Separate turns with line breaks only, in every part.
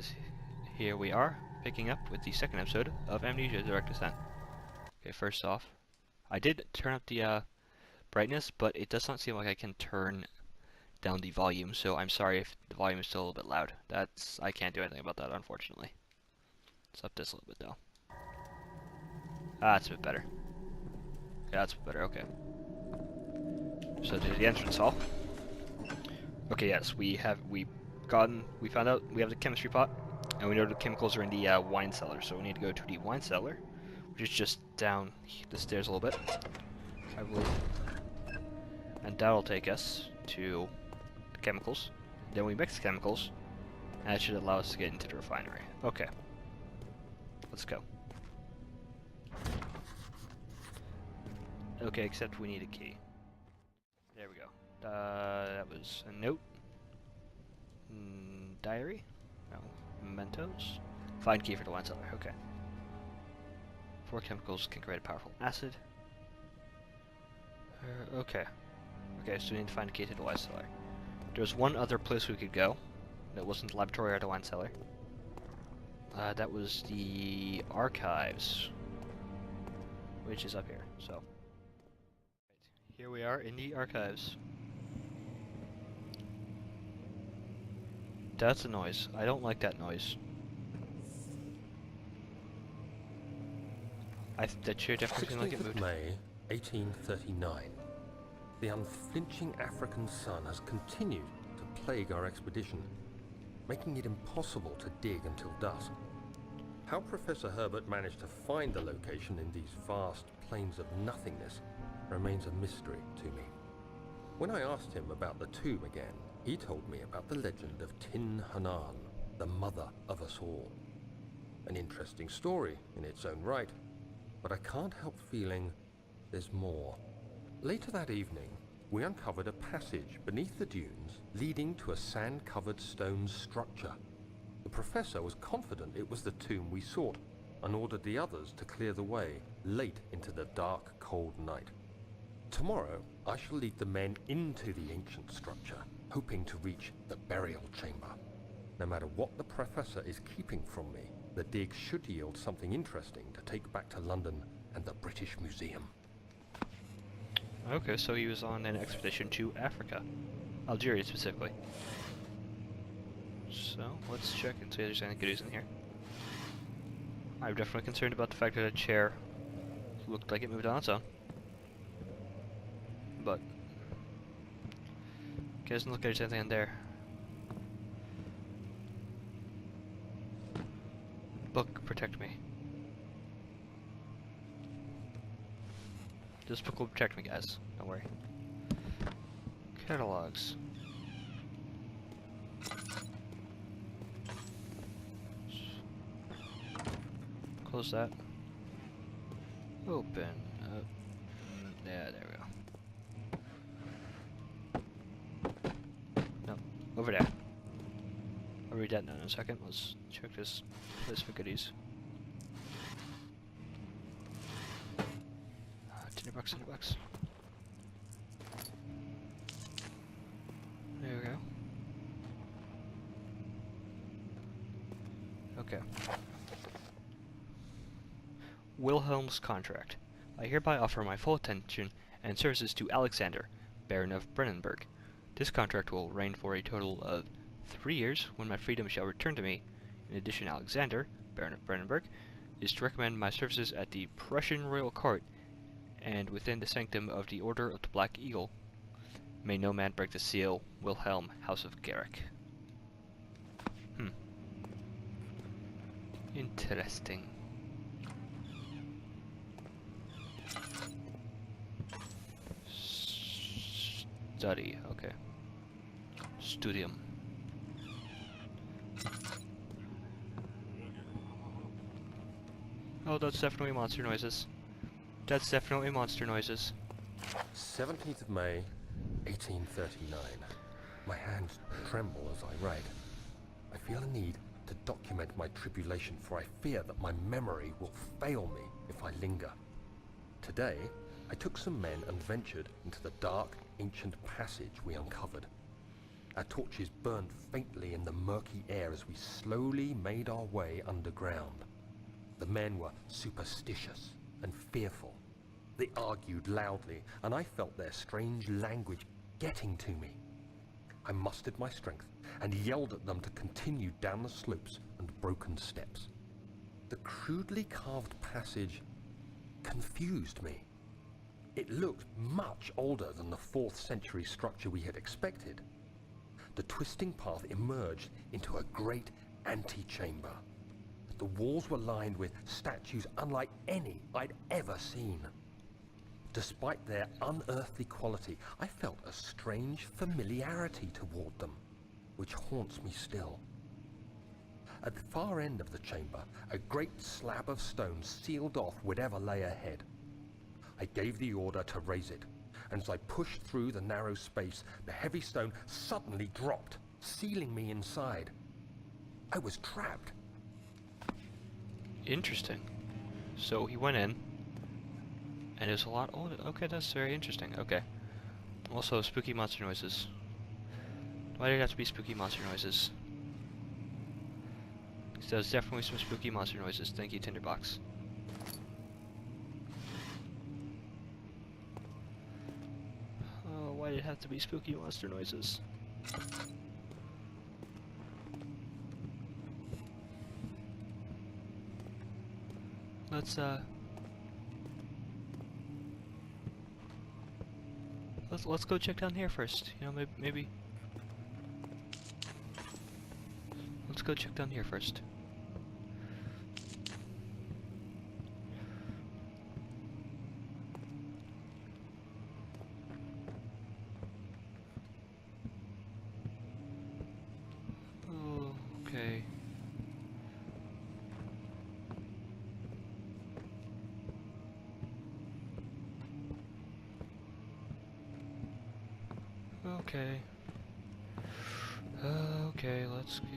guys, here we are, picking up with the second episode of Amnesia Direct Descent. Okay, first off, I did turn up the brightness, but it does not seem like I can turn down the volume, so I'm sorry if the volume is still a little bit loud. I can't do anything about that, unfortunately. Let's up this a little bit, though. Ah, that's a bit better. Yeah, that's a bit better, okay. So there's the entrance hall. Okay, yes, we found out we have the chemistry pot, and we know the chemicals are in the wine cellar, so we need to go to the wine cellar, which is just down the stairs a little bit, I believe. And that'll take us to the chemicals. Then we mix the chemicals, and that should allow us to get into the refinery. Okay. Let's go. Okay, except we need a key. There we go. That was a note. Diary? No. Mementos? Find key for the wine cellar. Okay. 4 chemicals can create a powerful acid. Okay. Okay, so we need to find a key to the wine cellar. There was one other place we could go. That wasn't the laboratory or the wine cellar. That was the archives, which is up here. So, here we are in the archives. That's a noise. I don't like that noise. That chair definitely seemed like it moved.
May 1839. The unflinching African sun has continued to plague our expedition, making it impossible to dig until dusk. How Professor Herbert managed to find the location in these vast plains of nothingness remains a mystery to me. When I asked him about the tomb again, he told me about the legend of Tin Hanan, the mother of us all. An interesting story in its own right, but I can't help feeling there's more. Later that evening, we uncovered a passage beneath the dunes leading to a sand-covered stone structure. The professor was confident it was the tomb we sought and ordered the others to clear the way late into the dark, cold night. Tomorrow, I shall lead the men into the ancient structure, hoping to reach the burial chamber. No matter what the professor is keeping from me, the dig should yield something interesting to take back to London and the British Museum.
Okay, so he was on an expedition to Africa. Algeria, specifically. So, let's check and see if there's any goodies in here. I'm definitely concerned about the fact that a chair looked like it moved on its own. But it doesn't look like there's anything in there. Book, protect me. This book will protect me, guys. Don't worry. Catalogs. Close that. Open. Yeah, there we go. No, over there. I'll read that in a second. Let's check this place for goodies. $10. There we go. Okay. Wilhelm's contract. I hereby offer my full attention and services to Alexander, Baron of Brennenburg. This contract will reign for a total of 3 years, when my freedom shall return to me. In addition, Alexander, Baron of Brennenburg, is to recommend my services at the Prussian royal court and within the sanctum of the Order of the Black Eagle. May no man break the seal. Wilhelm, House of Garrick. Interesting. Study, okay. Studium. Oh, that's definitely monster noises. That's definitely monster noises.
17th of May, 1839. My hands tremble as I write. I feel a need to document my tribulation, for I fear that my memory will fail me if I linger. Today, I took some men and ventured into the dark, ancient passage we uncovered. Our torches burned faintly in the murky air as we slowly made our way underground. The men were superstitious and fearful. They argued loudly, and I felt their strange language getting to me. I mustered my strength and yelled at them to continue down the slopes and broken steps. The crudely carved passage confused me. It looked much older than the 4th century structure we had expected. The twisting path emerged into a great antechamber. The walls were lined with statues unlike any I'd ever seen. Despite their unearthly quality, I felt a strange familiarity toward them, which haunts me still. At the far end of the chamber, a great slab of stone sealed off whatever lay ahead. I gave the order to raise it, and as I pushed through the narrow space, the heavy stone suddenly dropped, sealing me inside. I was trapped.
Interesting. So he went in, and it was a lot older. Okay, that's very interesting. Okay. Also, spooky monster noises. Why did it have to be spooky monster noises? So there's definitely some spooky monster noises. Thank you, Tinderbox. Oh, why did it have to be spooky monster noises? Let's go check down here first. You know, maybe. Let's go check down here first. Oh, okay. Okay. Okay, let's keep...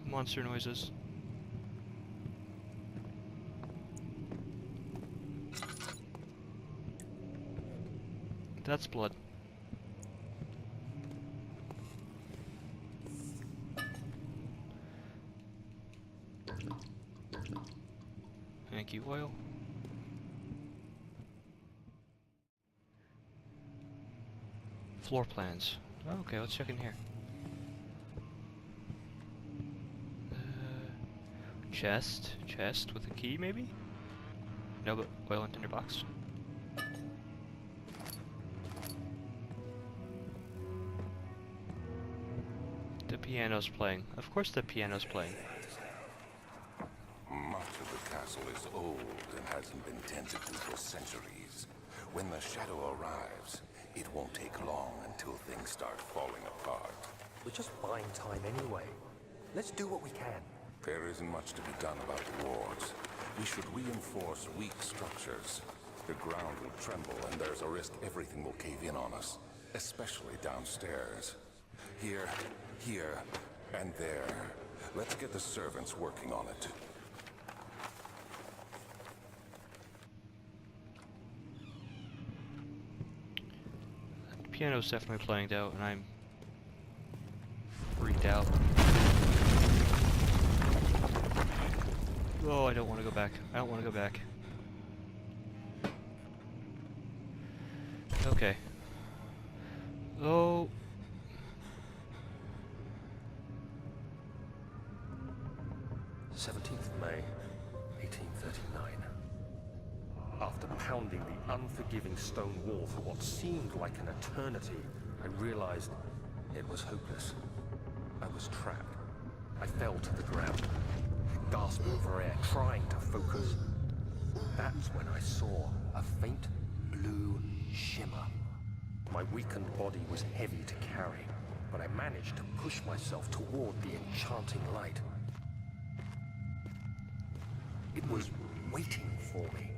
monster noises. That's blood. Thank you, oil. Floor plans. Okay, let's check in here. Chest with a key, maybe? No, but oil and tinderbox. The piano's playing. Of course the piano's playing.
Much of the castle is old and hasn't been tended to for centuries. When the shadow arrives, it won't take long until things start falling apart.
We're just buying time anyway. Let's do what we can.
There isn't much to be done about the wards. We should reinforce weak structures. The ground will tremble and there's a risk everything will cave in on us, especially downstairs. Here, and there. Let's get the servants working on it.
The piano's definitely playing out, and I'm freaked out. Oh, I don't want to go back. I don't want to go back. Okay. Oh.
May 1839. After pounding the unforgiving stone wall for what seemed like an eternity, I realized it was hopeless. I was trapped. I fell to the ground, gasping for air, trying to focus. That's when I saw a faint blue shimmer. My weakened body was heavy to carry, but I managed to push myself toward the enchanting light. It was waiting for me.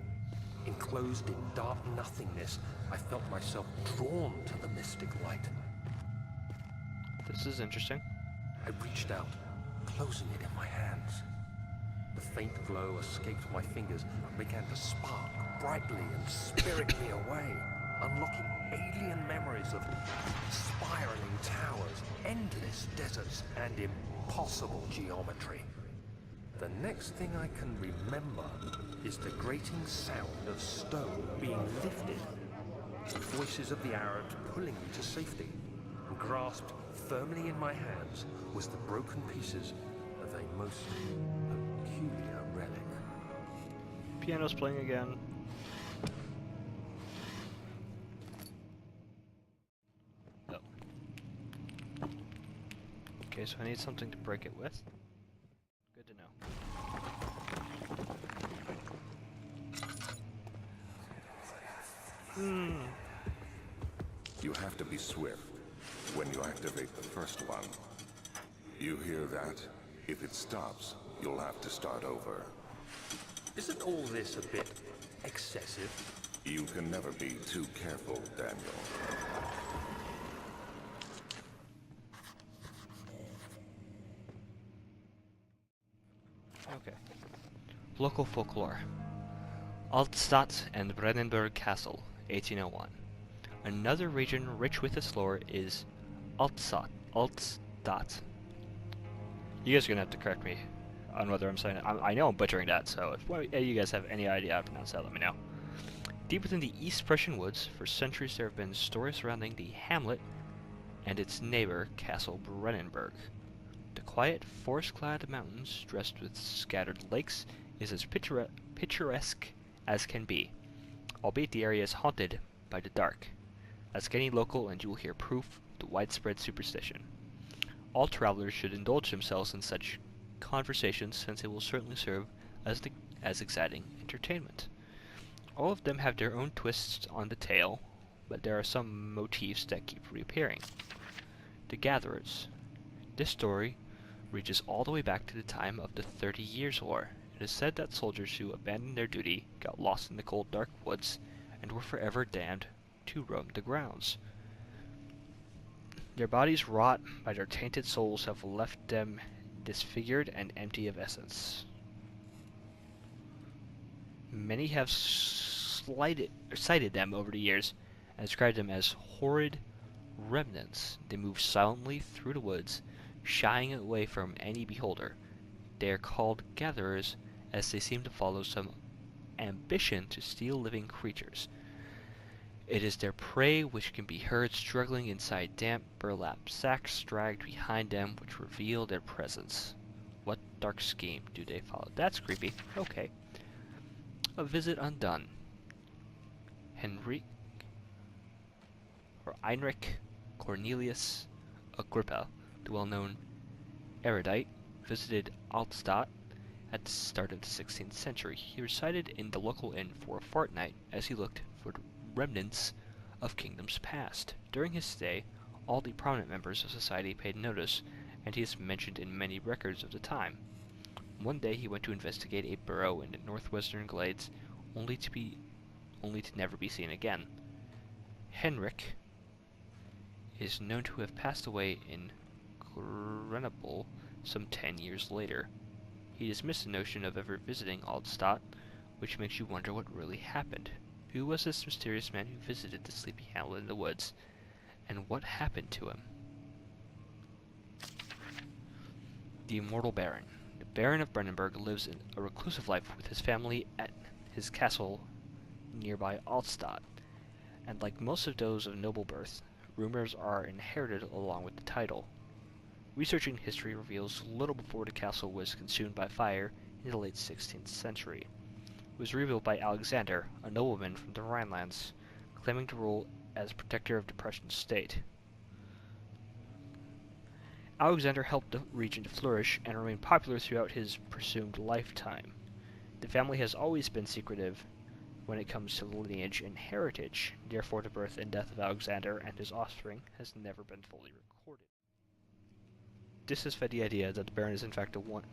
Enclosed in dark nothingness, I felt myself drawn to the mystic light.
This is interesting.
I reached out, closing it in my hands. The faint glow escaped my fingers and began to spark brightly and spirit me away, unlocking alien memories of spiraling towers, endless deserts, and impossible geometry. The next thing I can remember is the grating sound of stone being lifted, the voices of the Arabs pulling me to safety, and grasped firmly in my hands was the broken pieces of a most peculiar relic.
Piano's playing again. Oh. Okay, so I need something to break it with. Good to know.
You have to be swift when you activate the first one. You hear that? If it stops, you'll have to start over.
Isn't all this a bit excessive?
You can never be too careful, Daniel.
Okay. Local folklore. Altstadt and Brennenburg Castle, 1801. Another region rich with its lore is Altstadt. You guys are gonna have to correct me on whether I'm saying it. I know I'm butchering that, so if one of you guys have any idea how to pronounce that, let me know. Deep within the East Prussian woods, for centuries there have been stories surrounding the hamlet and its neighbor, Castle Brennenburg. The quiet, forest-clad mountains, dressed with scattered lakes, is as picturesque as can be, albeit the area is haunted by the dark. Ask any local and you will hear proof of the widespread superstition. All travelers should indulge themselves in such conversations, since it will certainly serve as exciting entertainment. All of them have their own twists on the tale, but there are some motifs that keep reappearing. The Gatherers. This story reaches all the way back to the time of the 30 Years' War. It is said that soldiers who abandoned their duty got lost in the cold, dark woods and were forever damned to roam the grounds. Their bodies, wrought by their tainted souls, have left them disfigured and empty of essence. Many have cited them over the years and described them as horrid remnants. They move silently through the woods, shying away from any beholder. They are called gatherers, as they seem to follow some ambition to steal living creatures. It is their prey which can be heard struggling inside damp burlap sacks dragged behind them, which reveal their presence. What dark scheme do they follow? That's creepy. Okay. A visit undone. Heinrich Cornelius Agrippa, the well-known erudite, visited Altstadt at the start of the 16th century. He resided in the local inn for a fortnight as he looked for the remnants of kingdoms past. During his stay, all the prominent members of society paid notice, and he is mentioned in many records of the time. One day he went to investigate a burrow in the northwestern glades, only to never be seen again. Henrik is known to have passed away in Grenoble some 10 years later. He dismissed the notion of ever visiting Altstadt, which makes you wonder what really happened. Who was this mysterious man who visited the sleepy hamlet in the woods, and what happened to him? The Immortal Baron. The Baron of Brennenburg lives a reclusive life with his family at his castle nearby Altstadt, and like most of those of noble birth, rumors are inherited along with the title. Researching history reveals little before the castle was consumed by fire in the late 16th century. It was rebuilt by Alexander, a nobleman from the Rhinelands, claiming to rule as protector of the Prussian state. Alexander helped the region to flourish and remain popular throughout his presumed lifetime. The family has always been secretive when it comes to lineage and heritage, therefore the birth and death of Alexander and his offspring has never been fully recorded. This has fed the idea that the Baron is in fact the one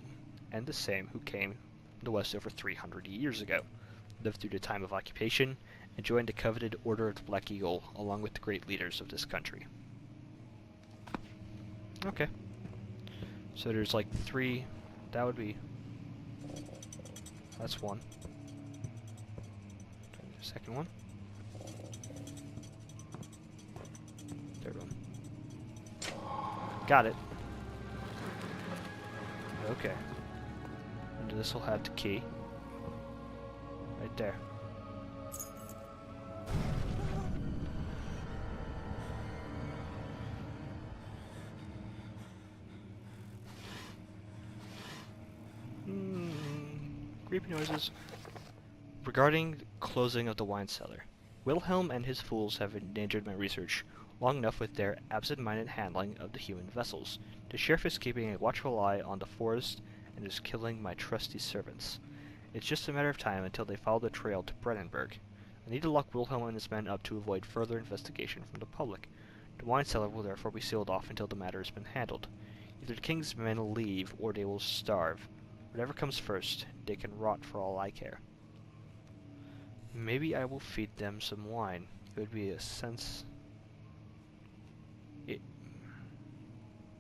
and the same who came from the west over 300 years ago, lived through the time of occupation, and joined the coveted Order of the Black Eagle along with the great leaders of this country. Okay. So there's like 3, that would be, that's 1. Second one. Got it. Okay. And this will have the key. Right there. Creepy noises. Regarding closing of the wine cellar. Wilhelm and his fools have endangered my research long enough with their absent-minded handling of the human vessels. The sheriff is keeping a watchful eye on the forest and is killing my trusty servants. It's just a matter of time until they follow the trail to Brennenburg. I need to lock Wilhelm and his men up to avoid further investigation from the public. The wine cellar will therefore be sealed off until the matter has been handled. Either the king's men will leave or they will starve. Whatever comes first, they can rot for all I care. Maybe I will feed them some wine. It would be a sense...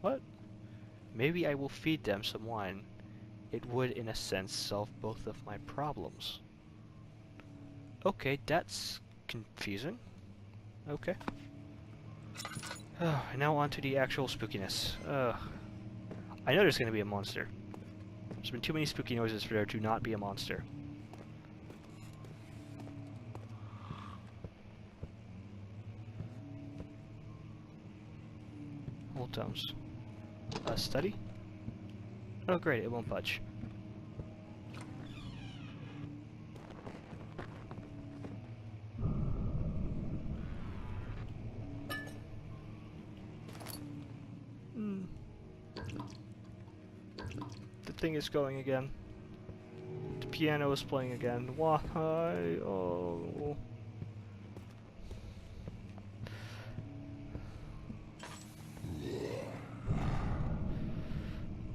What? Maybe I will feed them some wine. It would, in a sense, solve both of my problems. Okay, that's confusing. Okay. Oh, now on to the actual spookiness. I know there's gonna be a monster. There's been too many spooky noises for there to not be a monster. Old tomes. Study? Oh great, it won't budge. The thing is going again. The piano is playing again. Why? Oh.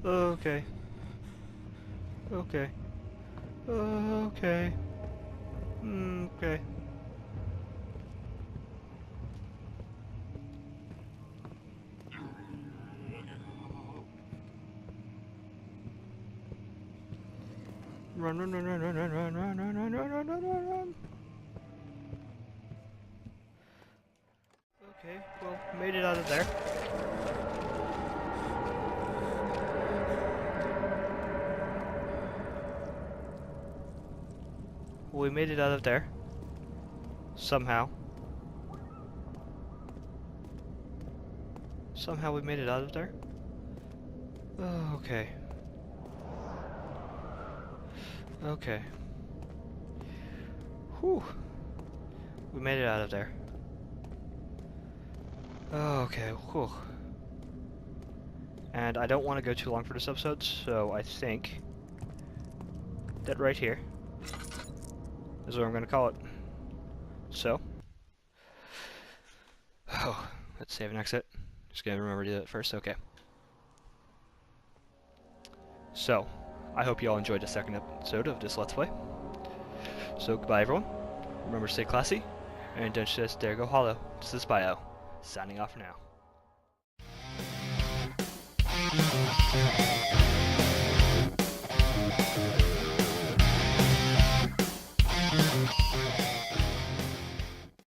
Okay. Okay. Okay. Okay. Run, run, run, run, run, run, run, run, run, run, run, run, run, run, run. Okay, well, made it out of there. We made it out of there. Somehow. Somehow we made it out of there. Oh, okay. Okay. Whew. We made it out of there. Oh, okay. Whew. And I don't want to go too long for this episode, so I think that right here is what I'm going to call it. So, oh, let's save and exit. Just gonna remember to do that first. Okay. So, I hope you all enjoyed the second episode of this Let's Play. So, goodbye everyone. Remember to stay classy, and don't just dare go hollow. This is Bio, signing off for now.